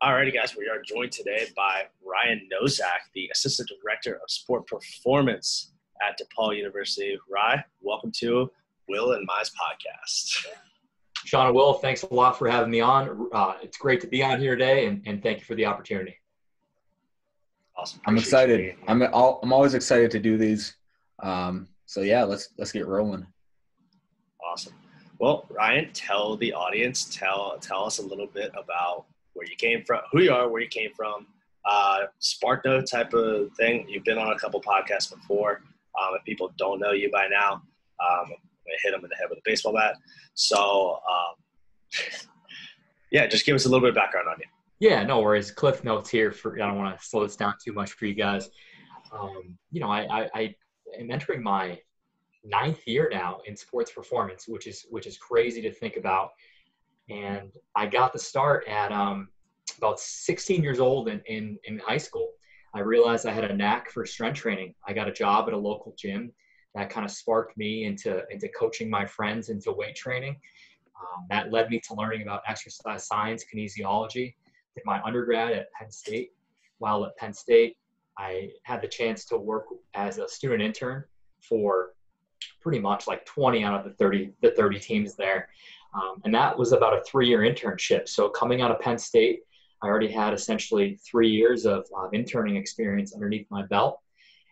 Alrighty, guys, we are joined today by Ryan Nosak, the Assistant Director of Sport Performance at Depaul University. Ryan, welcome to Will and Mai's podcast. Sean and Will, thanks a lot for having me on. It's great to be on here today, and thank you for the opportunity. Awesome. I'm excited. I'm always excited to do these. So yeah, let's get rolling. Awesome. Well, Ryan, tell the audience, tell us a little bit about where you came from, who you are, where you came from, spark note type of thing. You've been on a couple podcasts before. If people don't know you by now, I'm going to hit them in the head with a baseball bat. So, yeah, just give us a little bit of background on you. Yeah, no worries. Cliff notes here. I don't want to slow this down too much for you guys. I am entering my 9th year now in sports performance, which is crazy to think about. And I got the start at about 16 years old in high school. I realized I had a knack for strength training. I got a job at a local gym that kind of sparked me into coaching my friends into weight training. That led me to learning about exercise science, kinesiology. Did my undergrad at Penn State. While at Penn State, I had the chance to work as a student intern for pretty much like 20 out of the 30 teams there. And that was about a 3-year internship. So coming out of Penn State, I already had essentially 3 years of interning experience underneath my belt.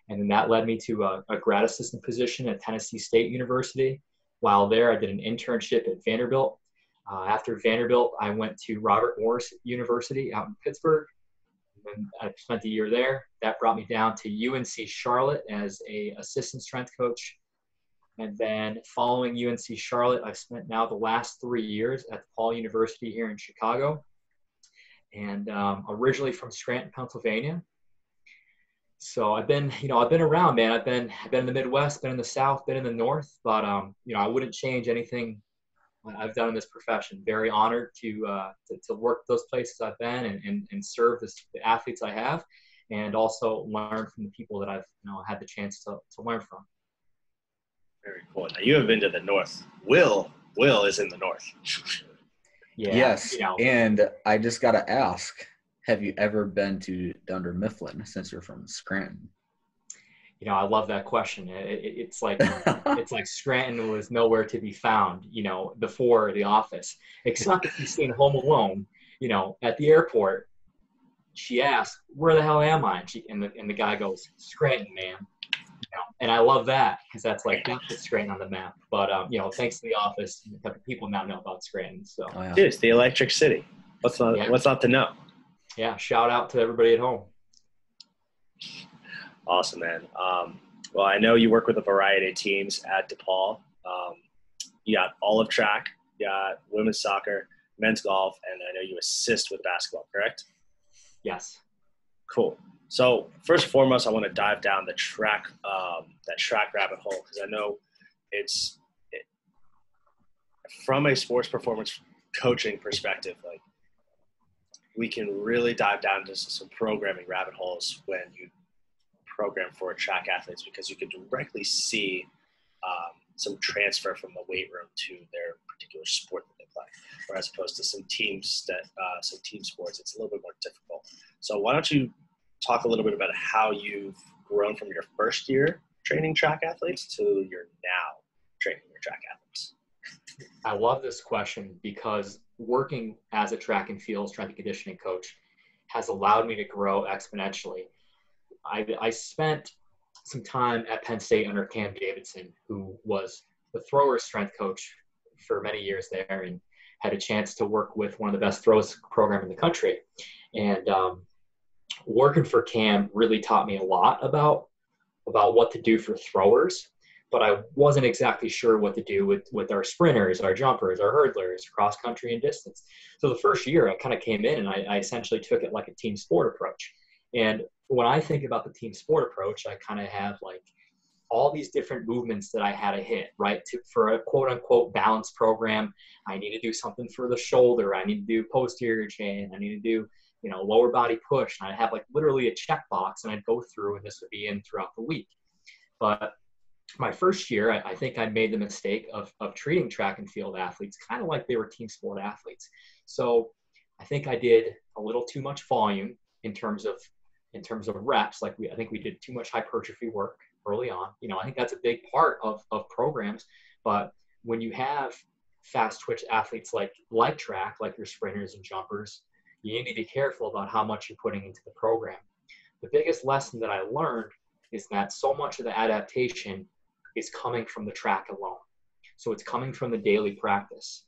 And then that led me to a grad assistant position at Tennessee State University. While there, I did an internship at Vanderbilt. After Vanderbilt, I went to Robert Morris University out in Pittsburgh. And I spent a year there. That brought me down to UNC Charlotte as an assistant strength coach. And then following UNC Charlotte, I've spent now the last 3 years at DePaul University here in Chicago. And originally from Scranton, Pennsylvania. So I've been around, man. I've been in the Midwest, been in the South, been in the North, but I wouldn't change anything I've done in this profession. Very honored to work those places I've been and serve the athletes I have, and also learn from the people that I've had the chance to learn from. Very cool. Now you have been to the North. Will is in the North. Yeah. Yes, and I just got to ask, have you ever been to Dunder Mifflin since you're from Scranton? I love that question. It's like Scranton was nowhere to be found, before The Office. Except if you've seen Home Alone, at the airport, she asks, "Where the hell am I?" And the guy goes, "Scranton, man." And I love that because that's Scranton on the map. But thanks to The Office, people now know about Scranton. So, Dude, it's the Electric City. What's not to know? Yeah, shout out to everybody at home. Awesome, man. Well, I know you work with a variety of teams at DePaul. You got all of track, you got women's soccer, men's golf, and I know you assist with basketball, correct? Yes. Cool. So first and foremost, I want to dive down the track, that track rabbit hole, because I know from a sports performance coaching perspective, like we can really dive down into some programming rabbit holes when you program for track athletes, because you can directly see some transfer from the weight room to their particular sport that they play, or as opposed to some team sports, it's a little bit more difficult. So why don't you talk a little bit about how you've grown from your first year training track athletes to your now training your track athletes? I love this question because working as a track and field strength and conditioning coach has allowed me to grow exponentially. I spent some time at Penn State under Cam Davidson, who was the thrower strength coach for many years there, and had a chance to work with one of the best throws program in the country. And working for Cam really taught me a lot about what to do for throwers, but I wasn't exactly sure what to do with our sprinters, our jumpers, our hurdlers, cross country and distance. So the first year I kind of came in and I essentially took it like a team sport approach. And when I think about the team sport approach, I kind of have like all these different movements that I had to hit, right? For a quote unquote balance program, I need to do something for the shoulder. I need to do posterior chain. I need to do, lower body push. And I have like literally a checkbox and I'd go through, and this would be in throughout the week. But my first year, I think I made the mistake of treating track and field athletes kind of like they were team sport athletes. So I think I did a little too much volume in terms of reps. Like I think we did too much hypertrophy work early on. You know, I think that's a big part of programs. But when you have fast twitch athletes like track, like your sprinters and jumpers, you need to be careful about how much you're putting into the program. The biggest lesson that I learned is that so much of the adaptation is coming from the track alone. So it's coming from the daily practice.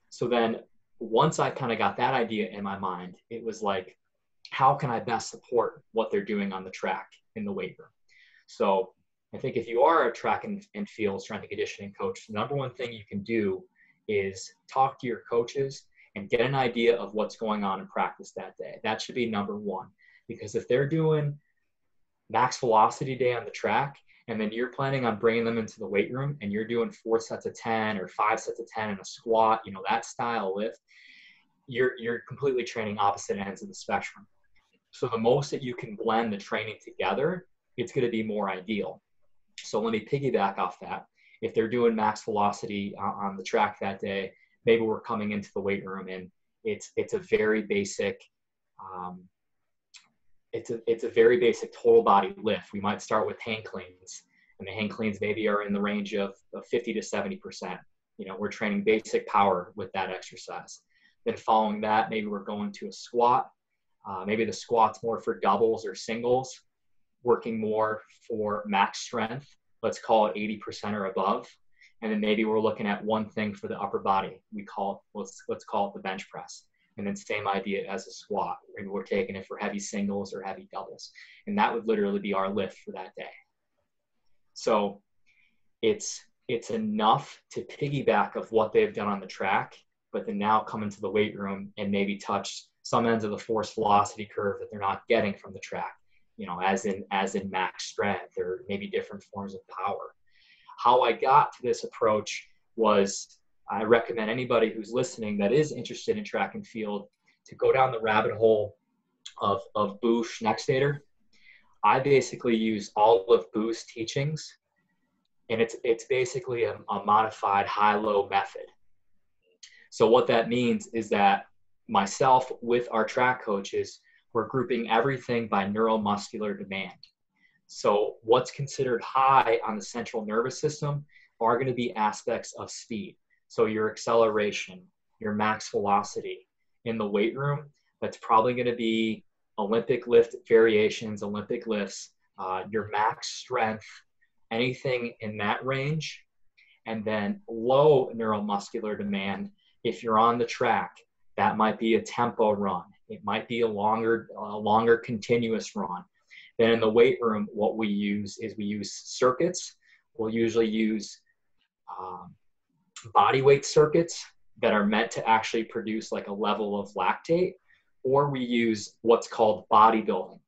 So then once I kind of got that idea in my mind, it was like, how can I best support what they're doing on the track in the weight room? So I think if you are a track and field strength and conditioning coach, the number one thing you can do is talk to your coaches and get an idea of what's going on in practice that day. That should be number one, because if they're doing max velocity day on the track, and then you're planning on bringing them into the weight room and you're doing 4 sets of 10 or 5 sets of 10 in a squat, you know, that style lift, you're completely training opposite ends of the spectrum. So the most that you can blend the training together, it's going to be more ideal. So let me piggyback off that. If they're doing max velocity on the track that day, maybe we're coming into the weight room and it's a very basic, it's a very basic total body lift. We might start with hang cleans, and the hang cleans maybe are in the range of 50 to 70%. You know, we're training basic power with that exercise. Then following that, maybe we're going to a squat. Maybe the squat's more for doubles or singles, working more for max strength. Let's call it 80% or above. And then maybe we're looking at one thing for the upper body. Let's call it the bench press. And then same idea as a squat. Maybe we're taking it for heavy singles or heavy doubles. And that would literally be our lift for that day. So it's enough to piggyback of what they've done on the track, but then now come into the weight room and maybe touch some ends of the force velocity curve that they're not getting from the track, you know, as in max strength or maybe different forms of power. How I got to this approach was, I recommend anybody who's listening that is interested in track and field to go down the rabbit hole of Boo Schneckstader. I basically use all of Boo's teachings, and it's basically a modified high-low method. So what that means is that myself with our track coaches, we're grouping everything by neuromuscular demand. So what's considered high on the central nervous system are going to be aspects of speed. So your acceleration, your max velocity. In the weight room, that's probably going to be Olympic lift variations, Olympic lifts, your max strength, anything in that range. And then low neuromuscular demand, if you're on the track, that might be a tempo run. It might be a longer continuous run. Then in the weight room, what we use is we use circuits. We'll usually use body weight circuits that are meant to actually produce like a level of lactate, or we use what's called bodybuilding.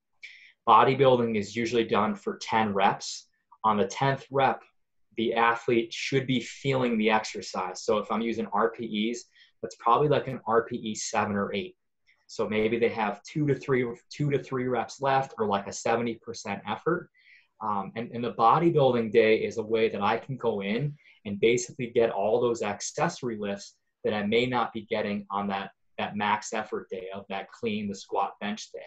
Bodybuilding is usually done for 10 reps. On the 10th rep, the athlete should be feeling the exercise. So if I'm using RPEs, that's probably like an RPE 7 or 8. So maybe they have 2 to 3 reps left, or like a 70% effort. And the bodybuilding day is a way that I can go in and basically get all those accessory lifts that I may not be getting on that max effort day of that clean, the squat, bench day.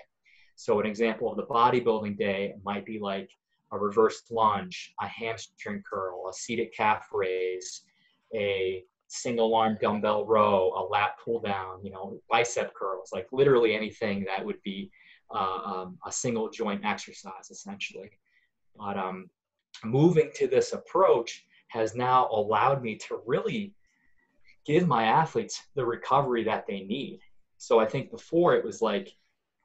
So an example of the bodybuilding day might be like a reverse lunge, a hamstring curl, a seated calf raise, a single arm dumbbell row, a lat pull down, you know, bicep curls, like literally anything that would be a single joint exercise essentially. But moving to this approach has now allowed me to really give my athletes the recovery that they need. So I think before it was like,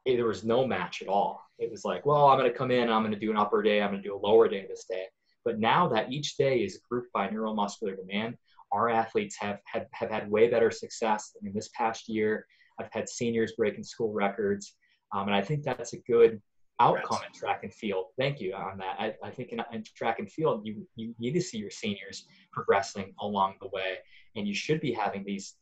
there was no match at all. It was like, well, I'm going to come in, I'm going to do an upper day, I'm going to do a lower day this day. But now that each day is grouped by neuromuscular demand, our athletes have had way better success. I mean, this past year, I've had seniors breaking school records. And I think that's a good outcome in track and field. Thank you on that. I think in track and field, you need to see your seniors progressing along the way. And you should be having these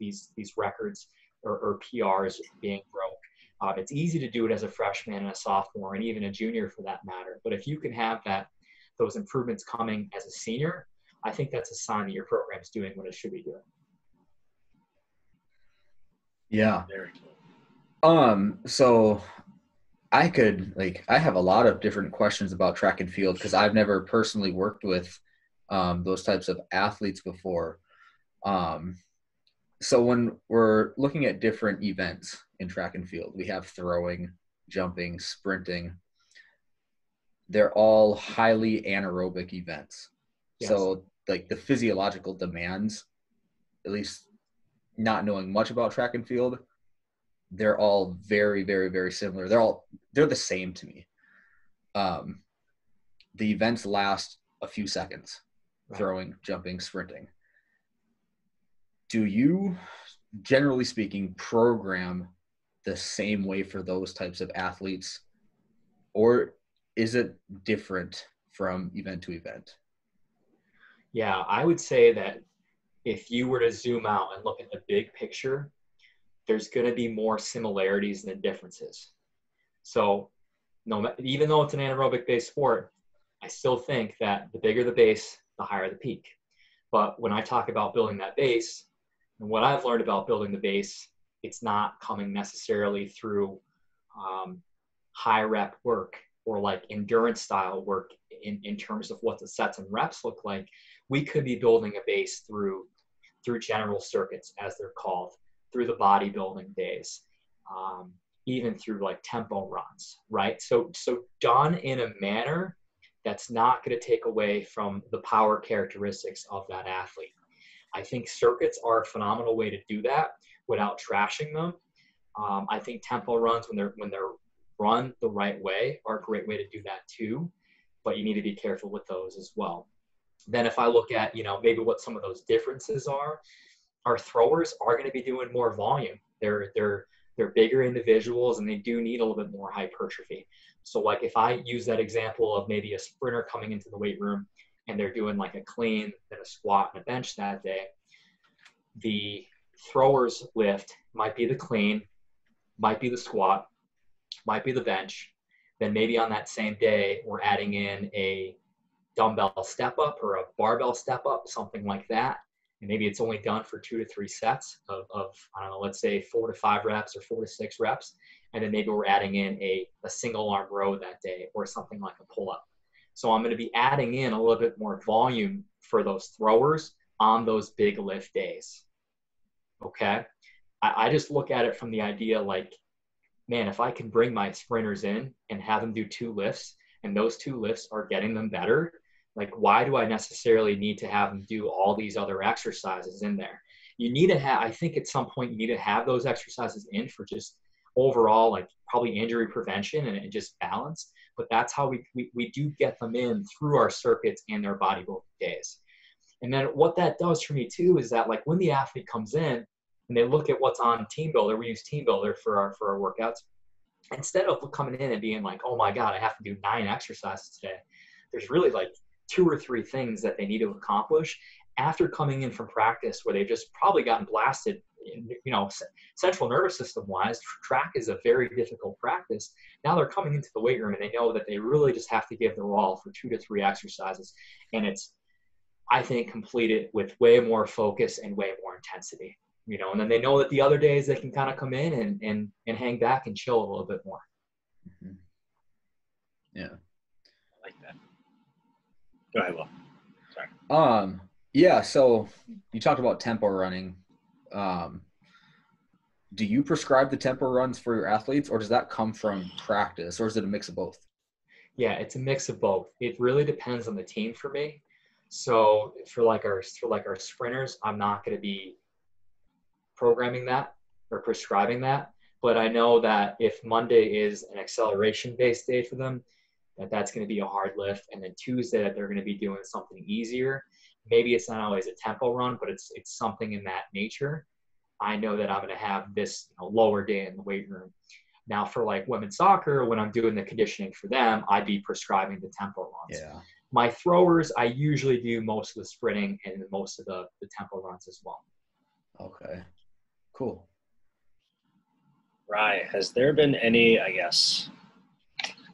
records or PRs being broke. It's easy to do it as a freshman and a sophomore and even a junior for that matter. But if you can have those improvements coming as a senior, I think that's a sign that your program's doing what it should be doing. Yeah. Very cool. So I have a lot of different questions about track and field because I've never personally worked with those types of athletes before. Um, so when we're looking at different events in track and field, we have throwing, jumping, sprinting. They're all highly anaerobic events. Yes. So like the physiological demands, at least not knowing much about track and field, they're all very, very, very similar. They're the same to me. The events last a few seconds, Right. Throwing, jumping, sprinting. Do you, generally speaking, program the same way for those types of athletes, or is it different from event to event? Yeah, I would say that if you were to zoom out and look at the big picture, there's going to be more similarities than differences. So even though it's an anaerobic based sport, I still think that the bigger the base, the higher the peak. But when I talk about building that base, and what I've learned about building the base, it's not coming necessarily through high rep work or like endurance style work in terms of what the sets and reps look like. We could be building a base through general circuits, as they're called, through the bodybuilding days, even through like tempo runs, right? So done in a manner that's not going to take away from the power characteristics of that athlete. I think circuits are a phenomenal way to do that without trashing them. I think tempo runs, when they're run the right way, are a great way to do that too, but you need to be careful with those as well. Then if I look at, maybe what some of those differences are, our throwers are going to be doing more volume. They're bigger individuals, and they do need a little bit more hypertrophy. So like if I use that example of maybe a sprinter coming into the weight room and they're doing like a clean, then a squat and a bench that day, the throwers lift might be the clean, might be the squat, might be the bench. Then maybe on that same day, we're adding in a dumbbell step up or a barbell step up, something like that. And maybe it's only done for 2 to 3 sets of I don't know, let's say 4 to 5 reps or 4 to 6 reps. And then maybe we're adding in a single arm row that day or something like a pull up. So I'm going to be adding in a little bit more volume for those throwers on those big lift days. Okay. I just look at it from the idea like, man, if I can bring my sprinters in and have them do 2 lifts, and those 2 lifts are getting them better, like, why do I necessarily need to have them do all these other exercises in there? You need to have, I think at some point you need to have those exercises in for just overall, like probably injury prevention and just balance. But that's how we do get them in through our circuits and their bodybuilding days. And then what that does for me too is that, like, when the athlete comes in and they look at what's on Team Builder, we use Team Builder for our workouts. Instead of coming in and being like, oh my God, I have to do 9 exercises today, there's really like 2 or 3 things that they need to accomplish after coming in from practice, where they've just probably gotten blasted, central nervous system wise. Track is a very difficult practice. Now they're coming into the weight room and they know that they really just have to give their all for 2 to 3 exercises. And it's, I think, completed with way more focus and way more intensity. And then they know that the other days they can kind of come in and hang back and chill a little bit more. Mm-hmm. Yeah. I like that. Go ahead, Will. Sorry. Yeah, so you talked about tempo running. Do you prescribe the tempo runs for your athletes, or does that come from practice, or is it a mix of both? Yeah, it's a mix of both. It really depends on the team for me. So for our sprinters, I'm not going to be programming that or prescribing that, but I know that if Monday is an acceleration based day for them, that's going to be a hard lift, and then Tuesday that they're going to be doing something easier. Maybe it's not always a tempo run, but it's something in that nature. I know that I'm going to have this lower day in the weight room. Now for like women's soccer, when I'm doing the conditioning for them, I'd be prescribing the tempo runs. Yeah. My throwers, I usually do most of the sprinting and most of the tempo runs as well. Okay, cool. Ryan, has there been any, I guess,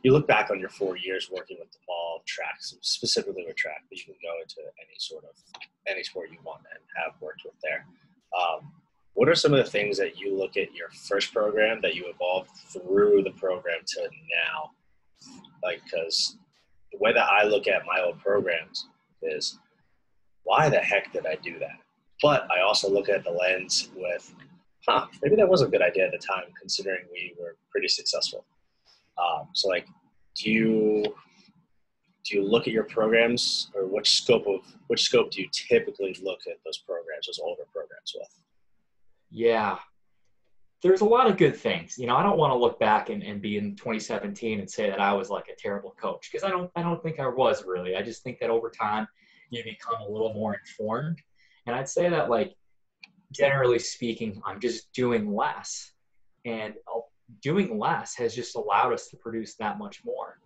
you look back on your 4 years working with Depaul tracks, specifically with track, but you can go into any sport you want and have worked with there. what are some of the things that you look at your first program that you evolved through the program to now? Like, because the way that I look at my old programs is, why the heck did I do that? But I also look at the lens with, maybe that was a good idea at the time, considering we were pretty successful. So like, do you look at your programs, or which scope do you typically look at those programs, those older programs with? Yeah, there's a lot of good things. I don't want to look back and be in 2017 and say that I was like a terrible coach, because I don't think I was really. I just think that over time you become a little more informed. And I'd say that, like, generally speaking, I'm just doing less, and doing less has just allowed us to produce that much more.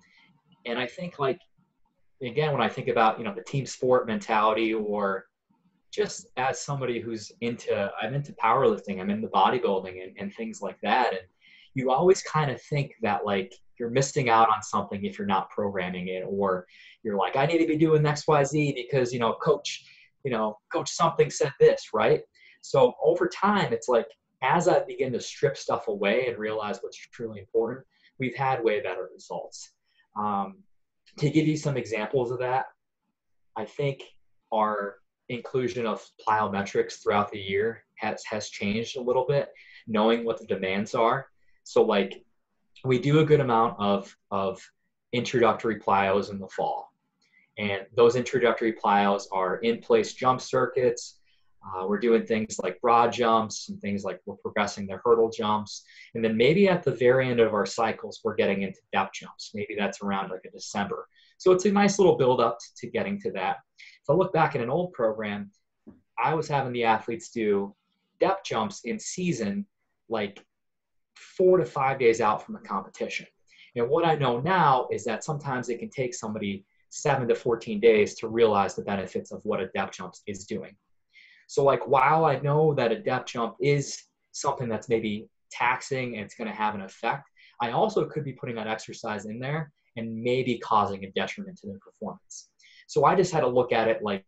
And I think, like, again, when I think about, the team sport mentality, or just as somebody who's I'm into powerlifting, I'm into bodybuilding and things like that. And you always kind of think that, like, you're missing out on something if you're not programming it, or you're like, I need to be doing X, Y, Z because, coach something said this, right? So over time, it's like, as I begin to strip stuff away and realize what's truly important, we've had way better results. To give you some examples of that, I think our inclusion of plyometrics throughout the year has changed a little bit, knowing what the demands are. So, like, we do a good amount of introductory plyos in the fall. And those introductory plyos are in-place jump circuits. We're doing things like broad jumps and things like we're progressing the hurdle jumps. And then maybe at the very end of our cycles, we're getting into depth jumps. Maybe that's around like a December. So it's a nice little build up to getting to that. If I look back at an old program, I was having the athletes do depth jumps in season, like 4 to 5 days out from the competition. And what I know now is that sometimes it can take somebody 7 to 14 days to realize the benefits of what a depth jump is doing. So, like, while I know that a depth jump is something that's maybe taxing and it's going to have an effect, I also could be putting that exercise in there and maybe causing a detriment to their performance. So I just had to look at it like,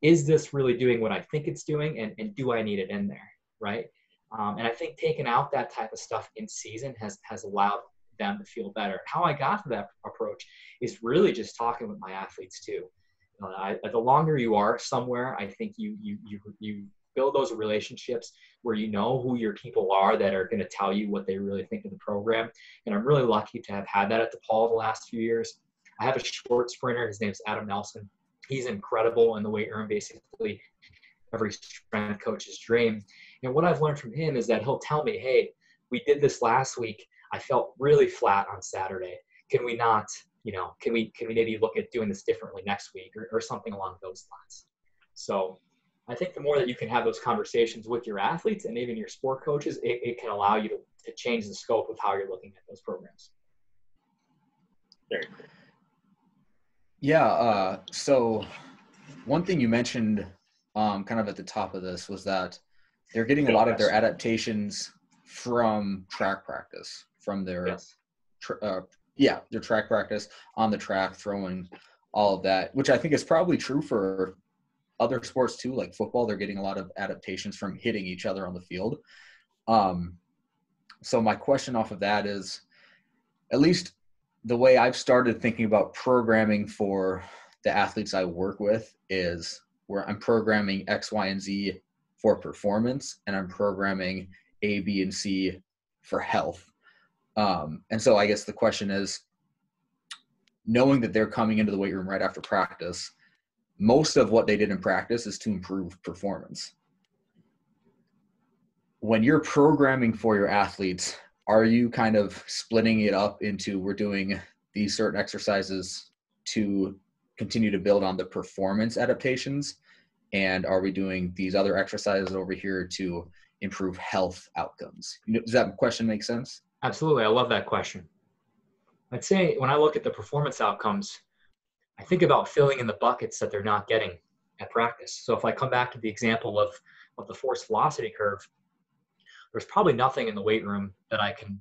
is this really doing what I think it's doing, and do I need it in there, right? And I think taking out that type of stuff in season has allowed them to feel better. How I got to that approach is really just talking with my athletes too. The longer you are somewhere, I think you build those relationships where you know who your people are that are going to tell you what they really think of the program. And I'm really lucky to have had that at Depaul the last few years. I have a short sprinter. His name's Adam Nelson. He's incredible in the weight room, basically every strength coach's dream. And what I've learned from him is that he'll tell me, hey, we did this last week. I felt really flat on Saturday. Can we not, can we maybe look at doing this differently next week, or something along those lines? So I think the more that you can have those conversations with your athletes and even your sport coaches, it can allow you to change the scope of how you're looking at those programs. Very cool. Yeah. So one thing you mentioned kind of at the top of this was that they're getting a lot of their adaptations from track practice, from their their track practice on the track, throwing, all of that, which I think is probably true for other sports too, like football. They're getting a lot of adaptations from hitting each other on the field. So my question off of that is, at least the way I've started thinking about programming for the athletes I work with is where I'm programming X, Y, and Z for performance, and I'm programming A, B, and C for health. And so I guess the question is, knowing that they're coming into the weight room right after practice, most of what they did in practice is to improve performance. When you're programming for your athletes, are you kind of splitting it up into, we're doing these certain exercises to continue to build on the performance adaptations, and are we doing these other exercises over here to improve health outcomes? Does that question make sense? Absolutely. I love that question. I'd say when I look at the performance outcomes, I think about filling in the buckets that they're not getting at practice. So if I come back to the example of the force velocity curve, there's probably nothing in the weight room that I can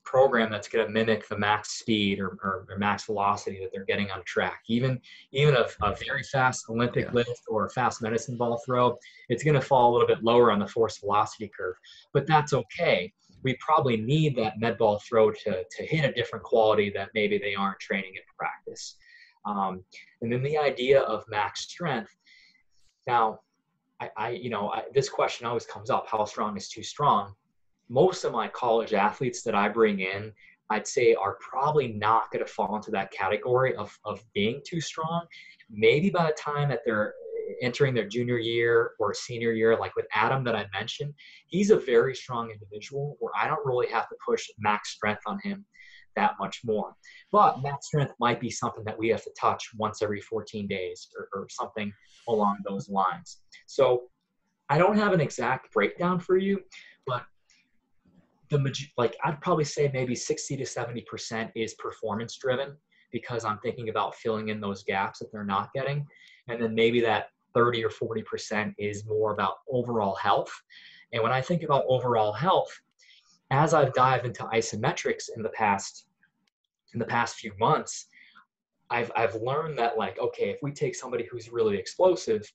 program that's going to mimic the max speed or max velocity that they're getting on track. Even a very fast Olympic lift or a fast medicine ball throw, it's going to fall a little bit lower on the force velocity curve, but that's okay. We probably need that med ball throw to hit a different quality that maybe they aren't training in practice. And then the idea of max strength. Now, this question always comes up: how strong is too strong? Most of my college athletes that I bring in, I'd say are probably not going to fall into that category of being too strong. Maybe by the time that they're entering their junior year or senior year, like with Adam that I mentioned, he's a very strong individual where I don't really have to push max strength on him that much more. But max strength might be something that we have to touch once every 14 days or something along those lines. So I don't have an exact breakdown for you, but I'd probably say maybe 60 to 70% is performance driven, because I'm thinking about filling in those gaps that they're not getting. And then maybe that 30 or 40% is more about overall health. And when I think about overall health, as I've dived into isometrics in the past few months, I've learned that, like, okay, if we take somebody who's really explosive,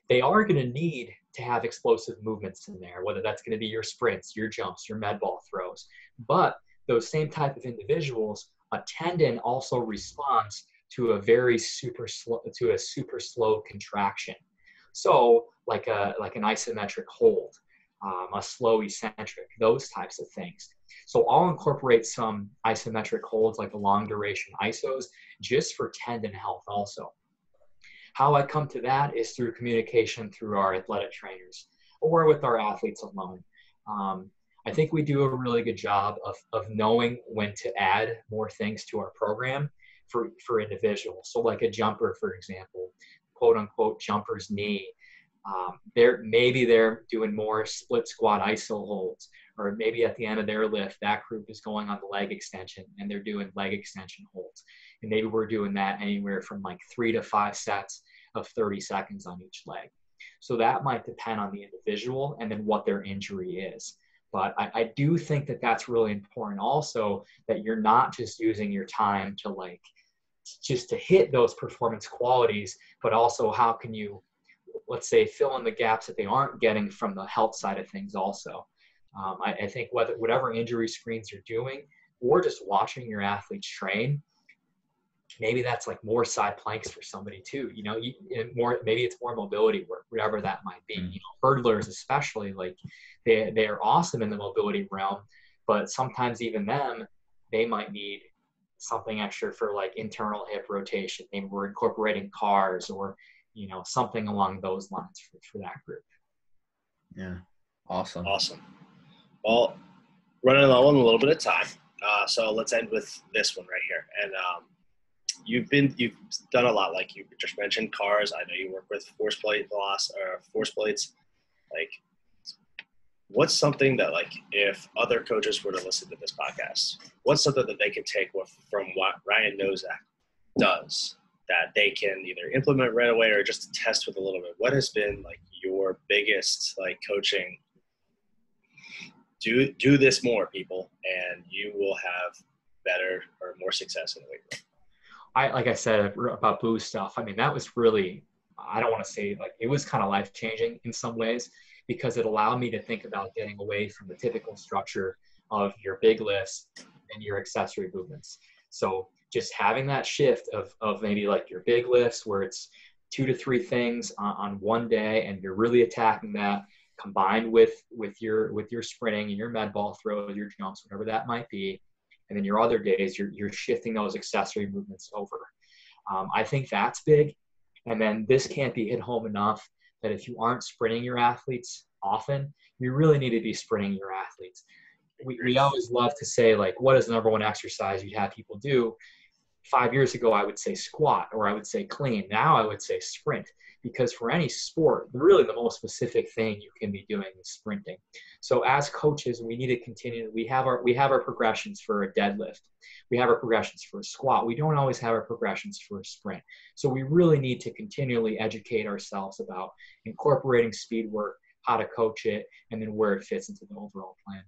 they are going to need to have explosive movements in there, whether that's going to be your sprints, your jumps, your med ball throws. But those same type of individuals, a tendon also responds to a super slow contraction. So like an isometric hold, a slow eccentric, those types of things. So I'll incorporate some isometric holds, like the long duration isos, just for tendon health also. How I come to that is through communication through our athletic trainers or with our athletes alone. I think we do a really good job of knowing when to add more things to our program for individuals. So like a jumper, for example, quote unquote jumper's knee. They're doing more split squat iso holds, or maybe at the end of their lift, that group is going on the leg extension and they're doing leg extension holds. And maybe we're doing that anywhere from like 3 to 5 sets of 30 seconds on each leg. So that might depend on the individual and then what their injury is. But I do think that that's really important also, that you're not just using your time to hit those performance qualities, but also how can you, let's say, fill in the gaps that they aren't getting from the health side of things also. I think whatever injury screens you're doing, or just watching your athletes train, maybe that's like more side planks for somebody too. Maybe it's more mobility work, whatever that might be. Hurdlers especially, like they are awesome in the mobility realm, but sometimes even them, they might need something extra for like internal hip rotation. Maybe we're incorporating cars or something along those lines for that group. Yeah. Awesome. Well, running low on a little bit of time. So let's end with this one right here. And you've done a lot, like you just mentioned, cars. I know you work with force plates. Like, what's something that, like, if other coaches were to listen to this podcast, what's something that they can take from what Ryan Nosak does that they can either implement right away or just test with a little bit? What has been like your biggest coaching? Do this more, people, and you will have better or more success in the weight room. Like I said about boost stuff, I mean, that was really, I don't want to say it was kind of life-changing in some ways, because it allowed me to think about getting away from the typical structure of your big lifts and your accessory movements. So just having that shift of maybe like your big lifts where it's 2 to 3 things on one day, and you're really attacking that, combined with your sprinting and your med ball throws, your jumps, whatever that might be. And then your other days, you're shifting those accessory movements over. I think that's big. And then this can't be hit home enough that if you aren't sprinting your athletes often, you really need to be sprinting your athletes. We always love to say, like, what is the number one exercise you have people do? 5 years ago, I would say squat, or I would say clean. Now I would say sprint, because for any sport, really the most specific thing you can be doing is sprinting. So as coaches, we need to continue. We have our progressions for a deadlift. We have our progressions for a squat. We don't always have our progressions for a sprint. So we really need to continually educate ourselves about incorporating speed work, how to coach it, and then where it fits into the overall plan.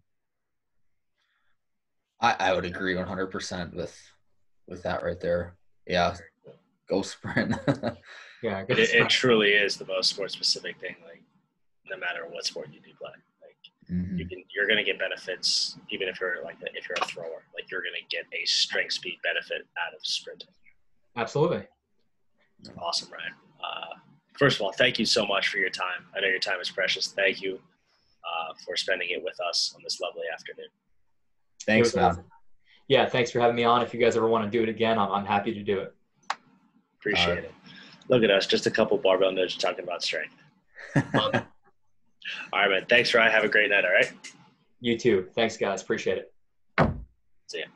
I would agree 100% with that right there. Yeah, go sprint. Yeah, It truly is the most sport specific thing. Like, no matter what sport you do play, like you're gonna get benefits even if you're if you're a thrower. Like, you're gonna get a strength speed benefit out of sprinting. Absolutely. Awesome, Ryan. First of all, thank you so much for your time. I know your time is precious. Thank you for spending it with us on this lovely afternoon. Thanks, man. Awesome. Yeah, thanks for having me on. If you guys ever want to do it again, I'm happy to do it. Appreciate it. Look at us, just a couple barbell nerds talking about strength. All right, man. Thanks, Ryan. Have a great night, all right? You too. Thanks, guys. Appreciate it. See ya.